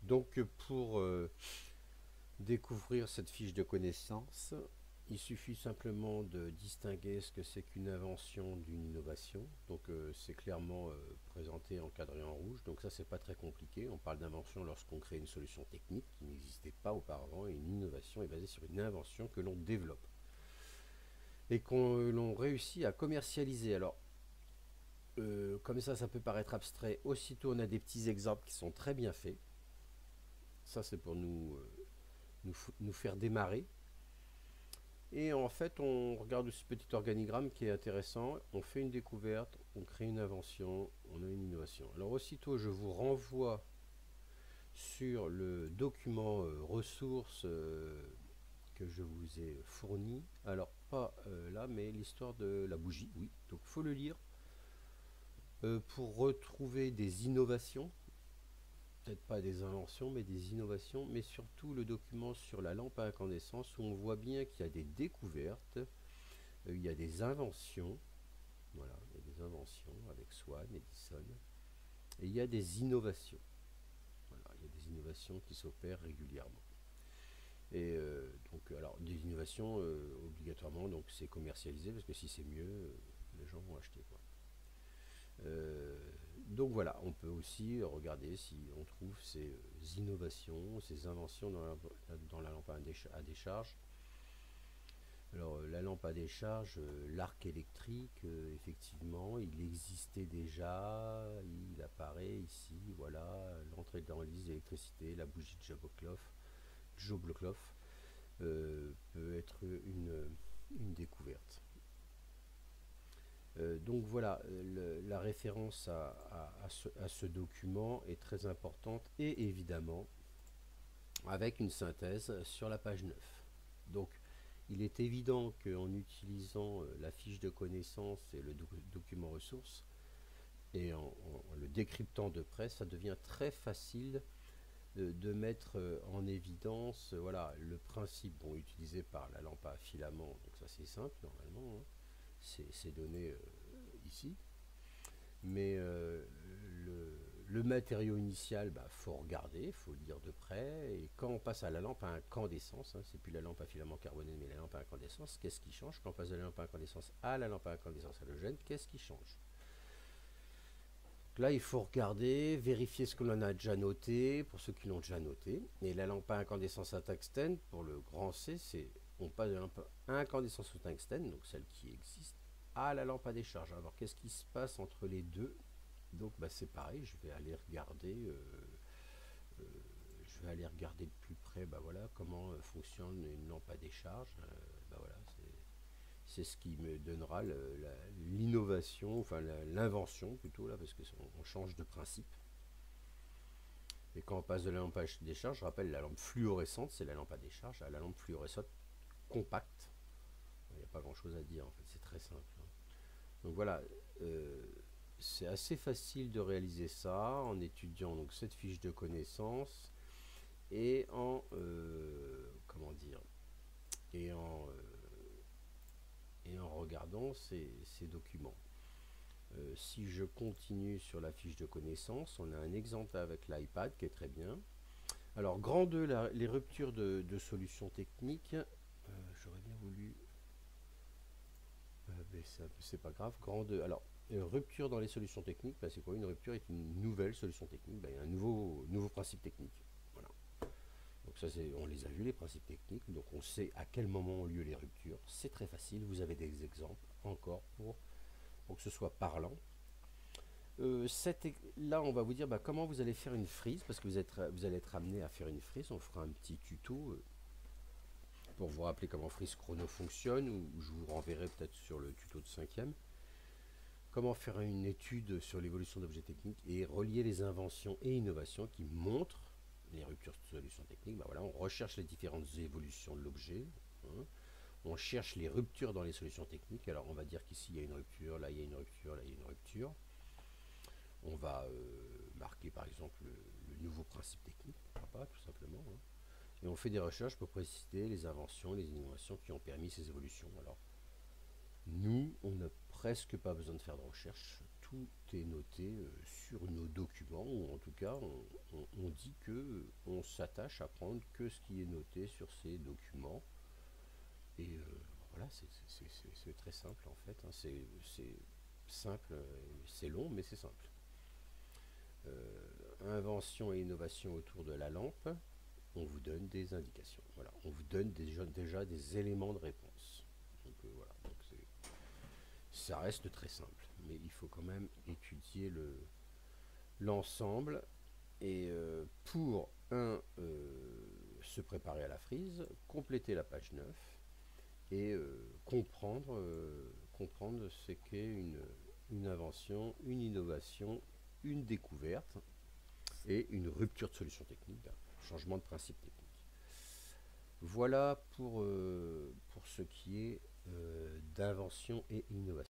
Donc pour découvrir cette fiche de connaissances, il suffit simplement de distinguer ce que c'est qu'une invention d'une innovation. Donc c'est clairement présenté encadré en rouge. Donc ça, c'est pas très compliqué. On parle d'invention lorsqu'on crée une solution technique qui n'existait pas auparavant, et une innovation est basée sur une invention que l'on développe et qu'on l'on réussit à commercialiser. Alors comme ça peut paraître abstrait. Aussitôt, on a des petits exemples qui sont très bien faits. Ça, c'est pour nous faire démarrer. Et en fait, on regarde ce petit organigramme qui est intéressant. On fait une découverte, on crée une invention, on a une innovation. Alors aussitôt, je vous renvoie sur le document ressources que je vous ai fourni. Alors pas là, mais l'histoire de la bougie, oui. Donc il faut le lire pour retrouver des innovations. Peut-être pas des inventions, mais des innovations, mais surtout le document sur la lampe à incandescence où on voit bien qu'il y a des découvertes, il y a des inventions, voilà, il y a des inventions avec Swan, Edison, et il y a des innovations. Voilà, il y a des innovations qui s'opèrent régulièrement. Et donc, alors, des innovations, obligatoirement, donc c'est commercialisé, parce que si c'est mieux, les gens vont acheter, quoi. Donc voilà, on peut aussi regarder si on trouve ces innovations, ces inventions dans la lampe à décharge. Alors la lampe à décharge, l'arc électrique, effectivement, il existait déjà, il apparaît ici, voilà, l'entrée dans l'hélice d'électricité, la bougie de Joe-Blockloff peut être une découverte. Donc voilà, la référence à ce document est très importante et évidemment avec une synthèse sur la page 9. Donc il est évident qu'en utilisant la fiche de connaissances et le document ressources et en le décryptant de près, ça devient très facile de mettre en évidence voilà, le principe utilisé par la lampe à filament. Donc ça c'est simple normalement, hein. C'est donné ici. Mais le matériau initial, faut regarder, faut lire de près. Et quand on passe à la lampe à incandescence, hein, c'est plus la lampe à filament carboné, mais la lampe à incandescence, qu'est-ce qui change? Quand on passe de la lampe à incandescence à la lampe à incandescence halogène, qu'est-ce qui change? Là, il faut regarder, vérifier ce que l'on a déjà noté, pour ceux qui l'ont déjà noté. Et la lampe à incandescence à tungstène, pour le grand C, c'est on passe de la lampe à incandescence au tungstène, donc celle qui existe, à la lampe à décharge. Alors, qu'est-ce qui se passe entre les deux? Donc, c'est pareil, je vais aller regarder, de plus près, voilà, comment fonctionne une lampe à décharge. Voilà, c'est ce qui me donnera l'innovation, enfin l'invention plutôt là, parce que on change de principe. Et quand on passe de la lampe à décharge, je rappelle, la lampe fluorescente, c'est la lampe à décharge, à la lampe fluorescente compacte. Il n'y a pas grand chose à dire, en fait, c'est très simple, hein. Donc voilà, c'est assez facile de réaliser ça en étudiant donc cette fiche de connaissances et en comment dire et en regardant ces documents. Si je continue sur la fiche de connaissances, on a un exemple avec l'iPad qui est très bien. Alors, grand 2, les ruptures de solutions techniques. J'aurais bien voulu. Mais c'est pas grave. Grand 2. Alors, rupture dans les solutions techniques, c'est quoi? Une rupture est une nouvelle solution technique, un nouveau principe technique. Voilà. Donc ça, on les a vus, les principes techniques, donc on sait à quel moment ont lieu les ruptures. C'est très facile, vous avez des exemples encore pour que ce soit parlant. Là, on va vous dire comment vous allez faire une frise, parce que vous allez être amené à faire une frise. On fera un petit tuto pour vous rappeler comment frise chrono fonctionne, ou je vous renverrai peut-être sur le tuto de 5e. Comment faire une étude sur l'évolution d'objets techniques et relier les inventions et innovations qui montrent les ruptures de solutions techniques. Voilà, on recherche les différentes évolutions de l'objet, hein. On cherche les ruptures dans les solutions techniques. Alors on va dire qu'ici il y a une rupture, là il y a une rupture, là il y a une rupture. On va marquer par exemple le nouveau principe technique, pourquoi pas, tout simplement, hein. Et on fait des recherches pour préciser les inventions, les innovations qui ont permis ces évolutions. Alors, nous, on n'a presque pas besoin de faire de recherche. tout est noté sur nos documents, ou en tout cas on dit que on s'attache à prendre que ce qui est noté sur ces documents. Et voilà, c'est très simple en fait, hein. C'est simple, c'est long mais c'est simple. Invention et innovation autour de la lampe, on vous donne des indications. Voilà, on vous donne déjà des éléments de réponse. Donc voilà, donc ça reste très simple, mais il faut quand même étudier l'ensemble. Et pour se préparer à la frise, compléter la page 9 et comprendre ce qu'est une invention, une innovation, une découverte et une rupture de solution technique, changement de principe technique. Voilà pour ce qui est d'invention et innovation.